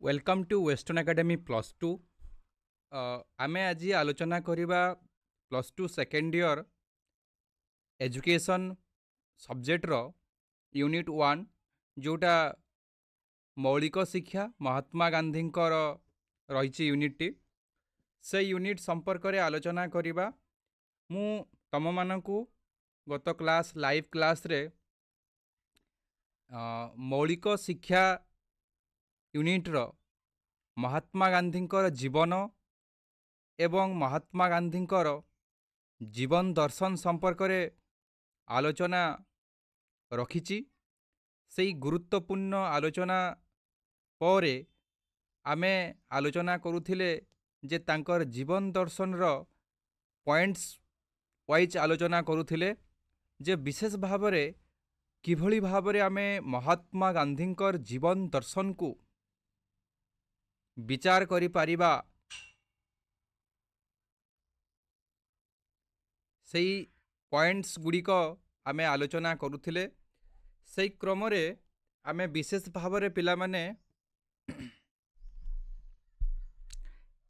Welcome to western academy plus two. आमे आज आलोचना करिबा plus two second year education subject रो यूनिट 1 जोटा मौलिक शिक्षा महात्मा गांधी रही यूनिट से यूनिट संपर्क रे आलोचना करिबा। मु तम मानकु गत क्लास लाइव क्लास रे मौलिक शिक्षा यूनिट रो महात्मा गांधी जीवन एवं महात्मा गांधी जीवन दर्शन संपर्क रे आलोचना रखिछि। सेई गुरुत्वपूर्ण आलोचना परे आमे आलोचना करुथिले जे तांकर जीवन दर्शन रो पॉइंट्स वाइज आलोचना करुथिले जे विशेष भावरे किभली भावरे आमे महात्मा गांधींकर जीवन दर्शन को विचार करि पारिबा सेई पॉइंट्स गुड़िक आमे आलोचना करुथिले। सेई क्रम रे आमे विशेष भावरे पिला माने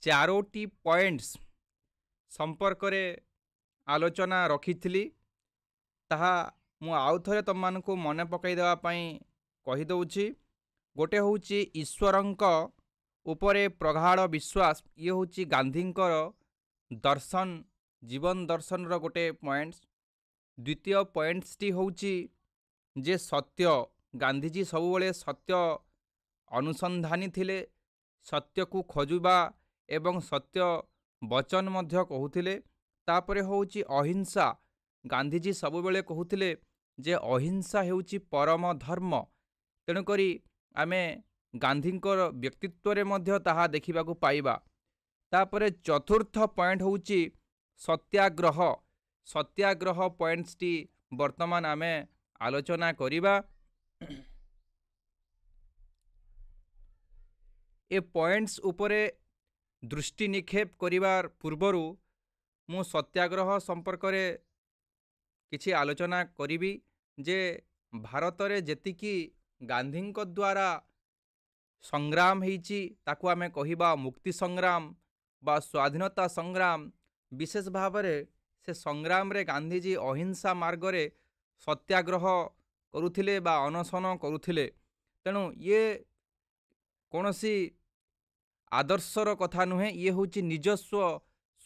चारोटी पॉइंट्स संपर्क रे आलोचना रखिथिली। ताहा मु आउ थरे तम मानकु मने पकाई देवा पई कहि दउछि। गोटे होउछि ईश्वरंक उपरे प्रगाढ़ विश्वास, ये होउछि गांधींकर दर्शन जीवन दर्शन रो गोटे पॉइंट्स। द्वितीय पॉइंट्स टी होउछि जे सत्य, गांधीजी सबुबले सत्य अनुसंधानी थिले, सत्य को खोजुबा एवं सत्य वचन मध्य कहूथिले। तापरे होउछि अहिंसा, गांधीजी सबुबले कहूथिले जे अहिंसा हेउछि परम धर्म। तेणु करी आमे गांधींकर व्यक्तित्व रे मध्य ताहा देखिबाकू पाइबा। तापरे चतुर्थ पॉइंट होउछि सत्याग्रह। सत्याग्रह पॉइंट्स टी वर्तमान आमे आलोचना करिबा। ए पॉइंट्स उपरे दृष्टि निक्षेप करिवार पूर्वरु मु सत्याग्रह संपर्क रे किछि आलोचना करिबी जे भारत रे जेतिकी गांधींक द्वारा संग्राम हेइछि ताकू आमे कहिबा मुक्ति संग्राम बा स्वाधीनता संग्राम। विशेष भावरे से संग्राम रे गांधीजी अहिंसा मार्ग रे सत्याग्रह करुथिले बा अनशन करुथिले। तेणु ये कोनोसी आदर्शर कथा नुहे, ये होची निजस्व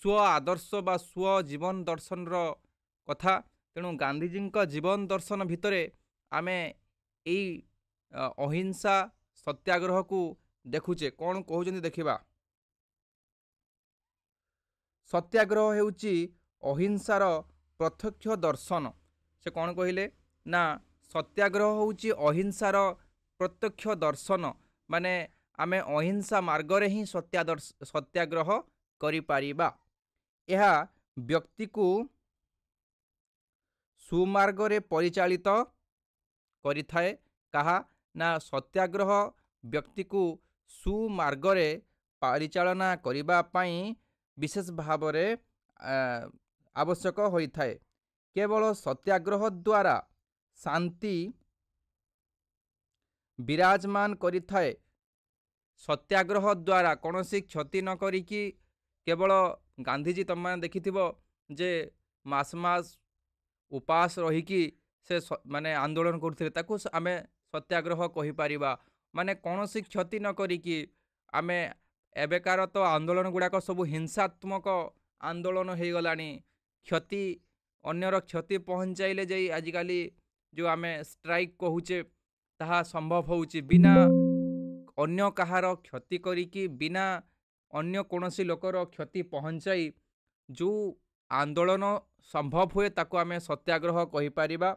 स्व आदर्श बा स्व जीवन दर्शन रो कथा। तेणु गांधीजी जीवन दर्शन भितरे आमे एई अहिंसा सत्याग्रह को देखुचे। कौन कहउछन्ति देखिबा। सत्याग्रह हेउची अहिंसार प्रत्यक्ष दर्शन। से कौन कहिले ना सत्याग्रह होउची अहिंसार प्रत्यक्ष दर्शन, माने आमे अहिंसा मार्ग रे ही सत्याग्रह करि पारिबा। यह व्यक्ति को सुमार्ग रे परिचालित करिथाए। कहा ना सत्याग्रह व्यक्ति को सुमार्ग रे परिचालना करिबा पई विशेष भावरे आवश्यक होइथाए। केवल सत्याग्रह द्वारा शांति विराजमान करिथाए। सत्याग्रह द्वारा कौनसी क्षति न करिकी केवल गांधीजी तुम मैंने देखिथिबो जे मास मास उपास रहीकि से माने आंदोलन करथिले, ताकू आमे सत्याग्रह कहि पारिबा। माने कौनसी क्षति न करिकी आमे एबेकार तो आंदोलन गुड़ाक सब हिंसात्मक आंदोलन हो गलानी। क्षति अन्यर क्षति पहुँचाइले जाई आजिकाली जो आमे स्ट्राइक कहूचे ताहा संभव होउची। बिना अन्य कहार क्षति करिकी बिना अन्य कोनोसी लोकर क्षति पहुँचाई जो आंदोलन संभव हुए ताको आमे सत्याग्रह कहि पारिबा।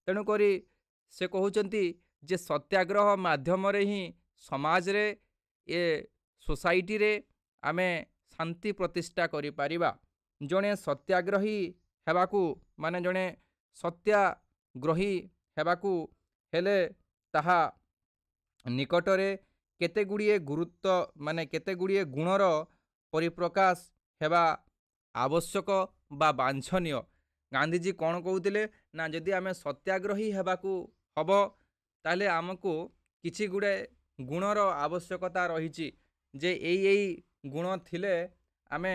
तेणु करी से कहउचंती जे सत्याग्रह माध्यम रे ही समाज रे ए सोसाइटी रे आमे शांति प्रतिष्ठा करि पारिबा। जणे सत्याग्रही हेबाकू माने जणे सत्याग्रही हेबाकू हेले ताहा निकटरे केते गुड़िए गुरुत्व माने केते गुड़िए गुणर परिप्रकाश हेबा आवश्यक बा बांछनीय। गांधीजी कौन कहते ना जदि आमे सत्याग्रही हेबाकू हब ताले आमको किछि गुड़े गुणर आवश्यकता रही जे यही गुण थिले आमे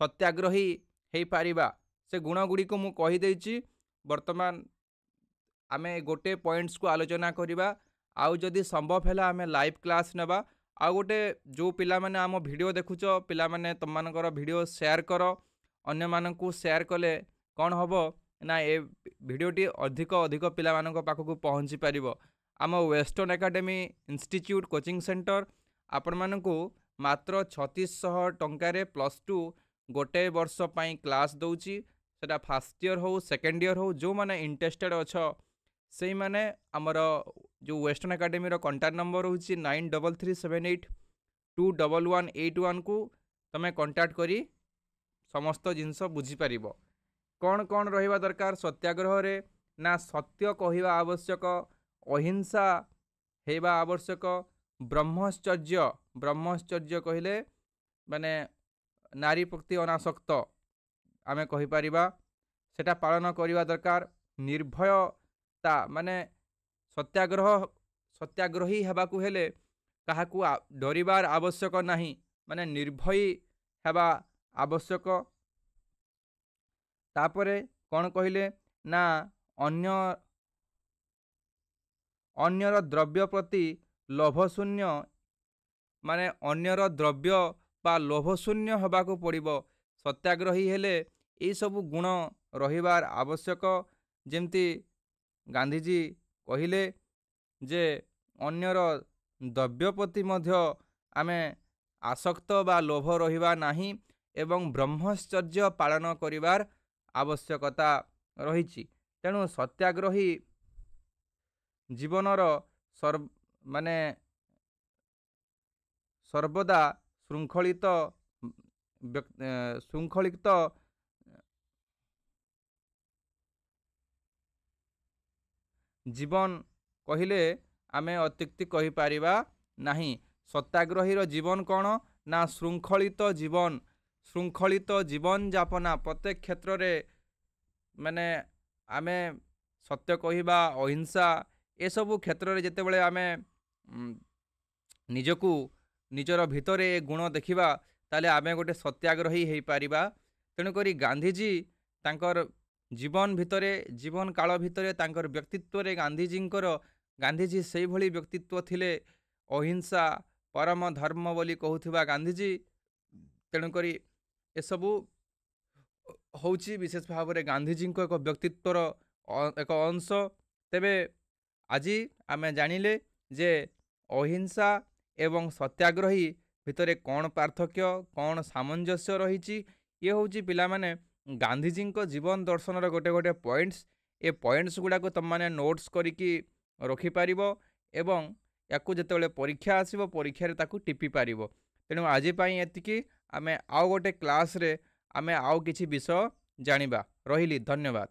सत्याग्रही हो पारिबा। से गुण गुड़ी को मु कही देछि। वर्तमान आमे गोटे पॉइंट्स को आलोचना करिबा। आउ जदि संभव हैला आमे लाइव क्लास नेबा। आउ गोटे जो पिला माने आम वीडियो देखुच पिला माने तुम मानकर वीडियो शेयर कर अन्य मानकु शेयर कले कौन हबो ना ए वीडियोटी अधिक अधिक पिला मानक पाखकु पहुँची पारिबो। आम western academy institute coaching centre आपण मानकु मात्र 3600 टंकारे +2 गोटे वर्ष पई क्लास दउची। सेटा फर्स्ट ईयर हो सेकेंड ईयर हो जो माने इंटरेस्टेड अछ से माने हमर जो वेस्टर्न एकेडमी रो कांटेक्ट नंबर होची 9337821181 को तमे कांटेक्ट करी समस्त जिनस बुझी पारिबो। कौन कौन रहिबा दरकार सत्याग्रह रे ना सत्य कहिबा आवश्यक, अहिंसा हेबा आवश्यक, ब्रह्मचर्य ब्रह्मचर्य कहले माने नारी प्रति अनासक्त आमे कहि पारिबा सेटा पालन करिबा दरकार। निर्भयता माने सत्याग्रही हेबाकु हेले काहाकु डरिबार आवश्यक नाही माने निर्भयी हेबा आवश्यक। तापरे कौन कहले ना अन्यर द्रव्य प्रति लोभशून्य माने अन्यर द्रव्य बा लोभशून्य हेबाकु पड़िबो। सत्याग्रही हेले ये सबु गुण रहिबार आवश्यक। जेमती गांधीजी कहिले जे अन्यर द्रव्य प्रति मध्य आमे आसक्त बा लोभ रहिबा नाही एवं ब्रह्मचर्य पालन करिवार आवश्यकता रहिछि। तेणु सत्याग्रही जीवनर माने सर्वदा शृंखलित जीवन कहिले आमे अत्युक्ति कहि पारिबा नाही। सत्याग्रहीर जीवन कौन ना शृंखलित जीवन जापना प्रत्येक क्षेत्र रे माने आमे सत्य कहिबा अहिंसा ए सबु क्षेत्र रे जेते बळे आमे निजकु निजर भितरे गुण देखिबा ताले आमे गोटे सत्याग्रही हेई पारिबा। तेणु करी गांधीजी तांकर जीवन भितरे जीवन काल भितरे तांकर व्यक्तित्व रे गांधीजी सेई भली व्यक्तित्व थिले। अहिंसा परम धर्म बोली कहूथिबा गांधीजी। तेणु करी ए सबु होउची विशेष भाव रे गांधीजी को एक व्यक्तित्वर एक अंश। तेबे आजी आमे जानिले जे अहिंसा एवं सत्याग्रही भितरे कौन पार्थक्य कौन सामंजस्य रही। ये हूँ पिला माने गांधीजी को जीवन दर्शन रो गोटे गोटे पॉइंट्स ए पॉइंट्स गुड़ा को तुम माने नोट्स करिकी रखि पारिबो एवं याकू जेतेबेले परीक्षा आसीबो परीक्षा रे ताकू टिपि पारिबो। तेणु आज पई एतिकी आमे आउ गोटे क्लास रे आमे आउ किछि विषय जानिबा। रहिली धन्यवाद।